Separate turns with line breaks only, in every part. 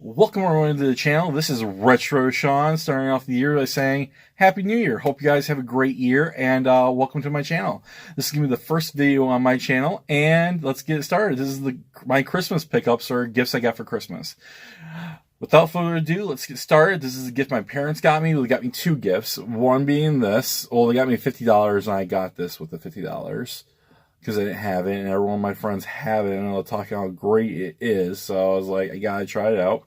Welcome everyone to the channel. This is Retro Sean, starting off the year by saying Happy New Year. Hope you guys have a great year, and welcome to my channel. This is going to be the first video on my channel, and let's get it started. This is my Christmas pickups or gifts I got for Christmas. Without further ado, let's get started. This is a gift my parents got me. They got me two gifts. One being this. Well, they got me $50, and I got this with the $50. Because I didn't have it, and everyone of my friends have it, and they'll talk how great it is. So I was like, I gotta try it out.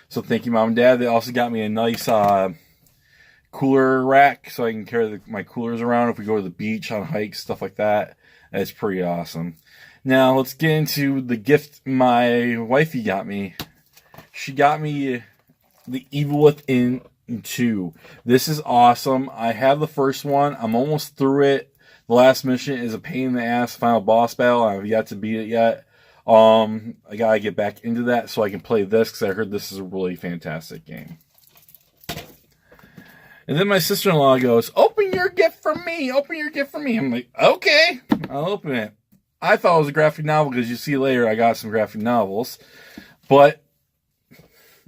So thank you, Mom and Dad. They also got me a nice cooler rack, so I can carry my coolers around if we go to the beach, on hikes, stuff like that. That's pretty awesome. Now let's get into the gift my wifey got me. She got me The Evil Within 2. This is awesome. I have the first one. I'm almost through it. The last mission is a pain in the ass final boss battle. I haven't yet to beat it yet. I gotta get back into that so I can play this because I heard this is a really fantastic game. And then my sister-in-law goes, "Open your gift for me! Open your gift for me!" I'm like, okay, I'll open it. I thought it was a graphic novel because you see later I got some graphic novels. But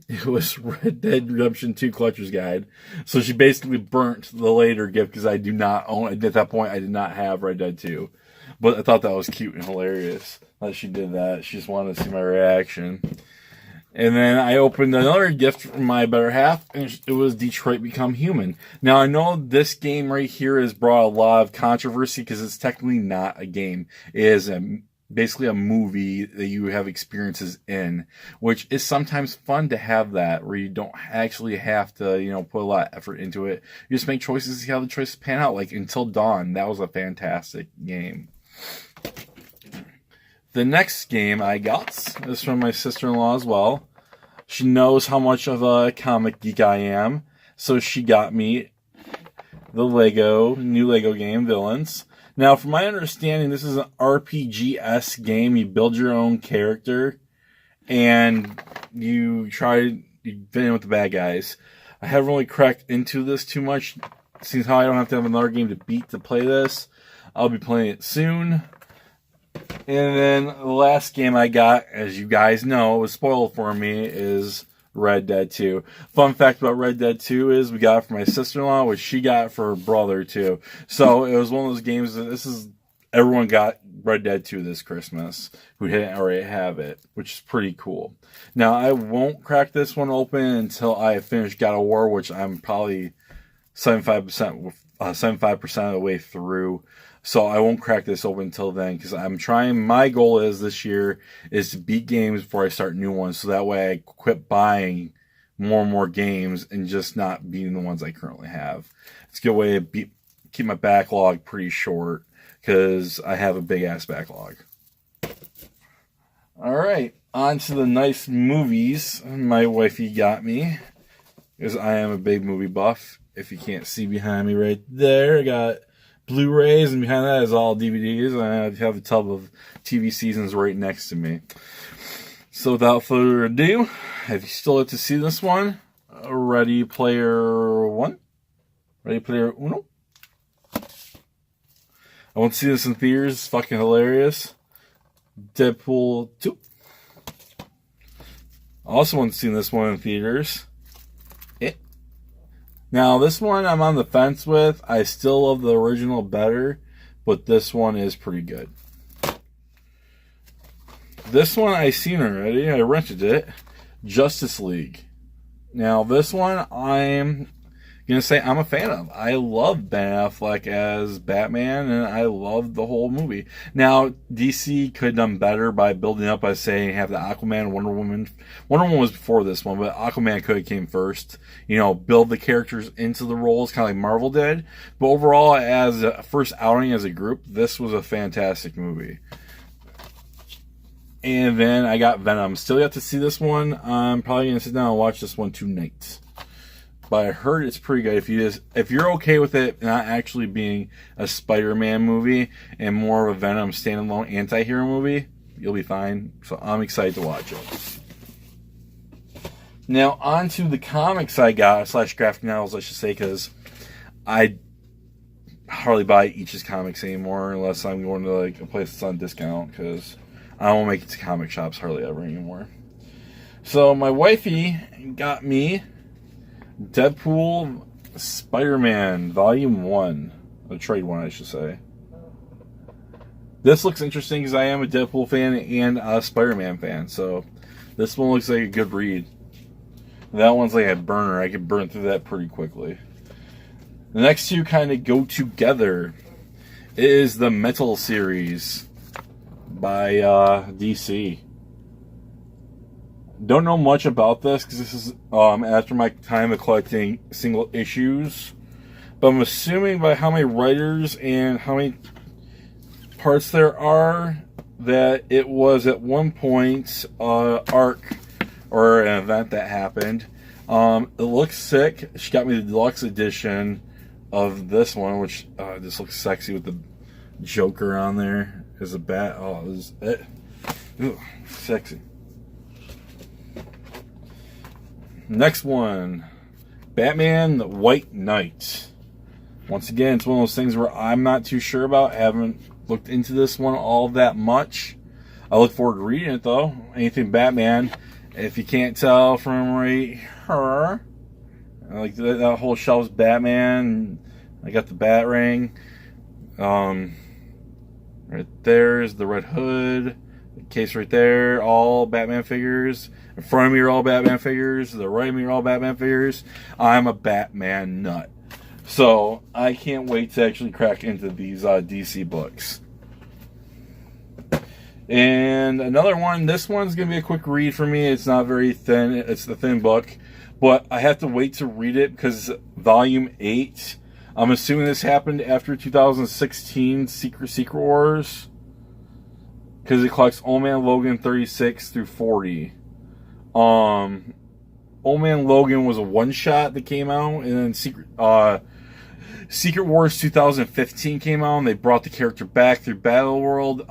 it was Red Dead Redemption 2 Collector's Guide. So she basically burnt the later gift because I do not own it. At that point, I did not have Red Dead 2. But I thought that was cute and hilarious that she did that. She just wanted to see my reaction. And then I opened another gift from my better half, and it was Detroit Become Human. Now, I know this game right here has brought a lot of controversy because it's technically not a game. It is basically a movie that you have experiences in, which is sometimes fun to have that, where you don't actually have to, put a lot of effort into it. You just make choices, see how the choices pan out. Like Until Dawn, that was a fantastic game. The next game I got is from my sister-in-law as well. She knows how much of a comic geek I am, so she got me the new Lego game, Villains. Now, from my understanding, this is an RPG-esque game. You build your own character, and you fit in with the bad guys. I haven't really cracked into this too much, since how I don't have to have another game to beat to play this. I'll be playing it soon. And then the last game I got, as you guys know, it was spoiled for me, is Red Dead 2. Fun fact about Red Dead 2 is we got it for my sister-in-law, which she got for her brother too. So it was one of those games that everyone got Red Dead 2 this Christmas who didn't already have it, which is pretty cool. Now, I won't crack this one open until I finish God of War, which I'm probably 75% of the way through. So I won't crack this open until then, because I'm trying. My goal this year is to beat games before I start new ones, so that way I quit buying more and more games and just not beating the ones I currently have. It's a good way to keep my backlog pretty short, because I have a big ass backlog. All right, on to the nice movies my wifey got me, because I am a big movie buff. If you can't see behind me right there, I got Blu-rays, and behind that is all DVDs, and I have a tub of TV seasons right next to me. So without further ado, if you still like to see this one, Ready Player One? Ready Player Uno? I want to see this in theaters. It's fucking hilarious. Deadpool 2. I also want to see this one in theaters. Now, this one I'm on the fence with. I still love the original better, but this one is pretty good. This one I seen already. I rented it. Justice League. Now, this one I'm going to say I'm a fan of. I love Ben Affleck as Batman, and I love the whole movie. Now, DC could have done better by building up by saying have the Aquaman, Wonder Woman. Wonder Woman was before this one, but Aquaman could have came first. Build the characters into the roles, kind of like Marvel did. But overall, as a first outing as a group, this was a fantastic movie. And then I got Venom. Still got to see this one. I'm probably going to sit down and watch this one tonight. But I heard it's pretty good. If you're okay with it not actually being a Spider-Man movie and more of a Venom standalone anti-hero movie, you'll be fine. So I'm excited to watch it. Now, on to the comics I got, / graphic novels, I should say, because I hardly buy Ichi's comics anymore unless I'm going to a place that's on discount, because I don't make it to comic shops hardly ever anymore. So my wifey got me Deadpool Spider-Man Volume 1. A trade one, I should say. This looks interesting because I am a Deadpool fan and a Spider-Man fan. So this one looks like a good read. That one's like a burner. I could burn through that pretty quickly. The next two kind of go together. It is the Metal series by DC. Don't know much about this because this is after my time of collecting single issues. But I'm assuming by how many writers and how many parts there are that it was at one point arc or an event that happened. It looks sick. She got me the deluxe edition of this one, which just looks sexy with the Joker on there as a bat. Oh, sexy. Next one, Batman White Knight. Once again, it's one of those things where I'm not too sure about. I haven't looked into this one all that much. I look forward to reading it, though. Anything Batman. If you can't tell from right here, like that whole shelf's Batman. I got the bat ring. Right there is the Red Hood. The case right there, all Batman figures. In front of me are all Batman figures. To the right of me are all Batman figures. I'm a Batman nut. So I can't wait to actually crack into these DC books. And another one, this one's going to be a quick read for me. It's not very thin. It's the thin book. But I have to wait to read it because Volume 8, I'm assuming this happened after 2016 Secret Wars. Because it collects Old Man Logan 36 through 40. Old Man Logan was a one-shot that came out. And then Secret Wars 2015 came out. And they brought the character back through Battle World.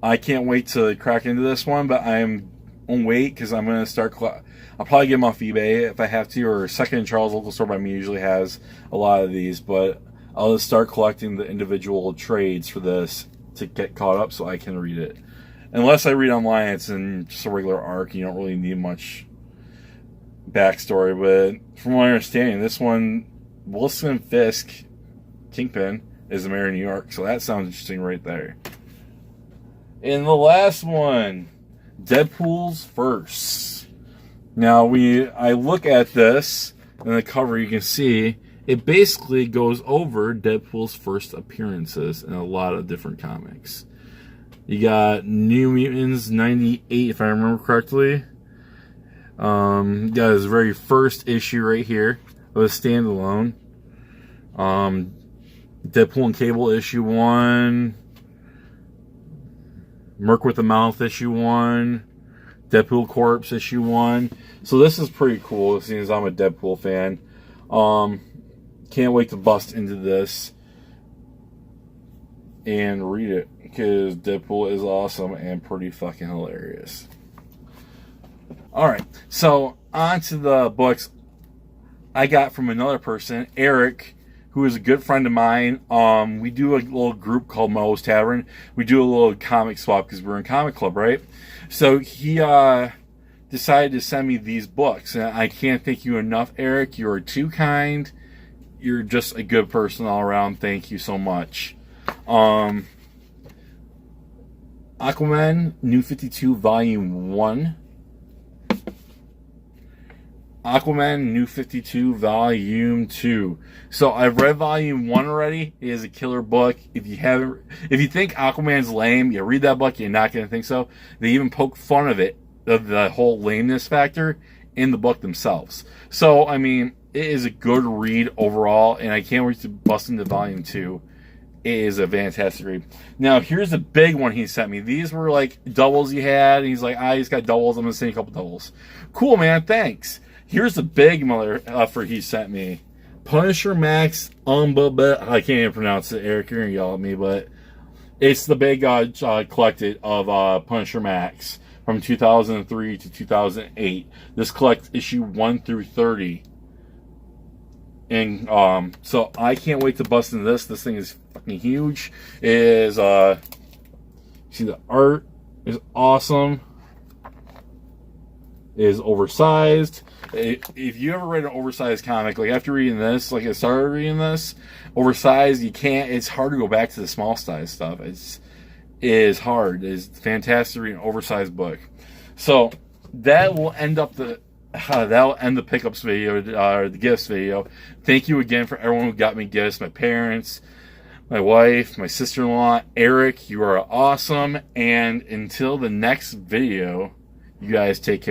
I can't wait to crack into this one. But I'm on wait because I'm going to start... I'll probably get them off eBay if I have to. Or Second and Charles local store by me usually has a lot of these. But I'll just start collecting the individual trades for this to get caught up so I can read it. Unless I read online, it's in just a regular arc. You don't really need much backstory. But from my understanding, this one, Wilson Fisk, Kingpin, is the mayor of New York. So that sounds interesting right there. And the last one, Deadpool's First. Now, I look at this, and the cover you can see, it basically goes over Deadpool's first appearances in a lot of different comics. You got New Mutants 98, if I remember correctly. You got his very first issue right here of a standalone. Deadpool and Cable issue 1. Merc with the Mouth issue 1. Deadpool Corpse issue 1. So this is pretty cool, seeing as I'm a Deadpool fan. Can't wait to bust into this and read it because Deadpool is awesome and pretty fucking hilarious. Alright, so on to the books I got from another person, Eric, who is a good friend of mine. We do a little group called Mo's Tavern. We do a little comic swap because we're in comic club, right? So he decided to send me these books. And I can't thank you enough, Eric. You are too kind. You're just a good person all around. Thank you so much. Aquaman, New 52, Volume 1. Aquaman, New 52, Volume 2. So I've read Volume 1 already. It is a killer book. If you think Aquaman's lame, you read that book, you're not going to think so. They even poke fun of it, of the whole lameness factor, in the book themselves. So, I mean, it is a good read overall, and I can't wait to bust into Volume 2. It is a fantastic read. Now, here's the big one he sent me. These were like doubles he had, and he's like, he's got doubles. I'm going to send you a couple doubles. Cool, man. Thanks. Here's the big mother effort he sent me. Punisher Max Umbaba. I can't even pronounce it, Eric. You're going to yell at me, but it's the big collected of Punisher Max from 2003 to 2008. This collects issue 1 through 30. And so I can't wait to bust into this. This thing is fucking huge. It is see, the art is awesome. is oversized. If you ever read an oversized comic, like after reading this, like I started reading this, oversized, you can't, it's hard to go back to the small size stuff. It is hard. It's fantastic to read an oversized book. So that will end up that'll end the pickups video, or the gifts video. Thank you again for everyone who got me gifts, my parents, my wife, my sister-in-law, Eric, you are awesome. And until the next video, you guys take care.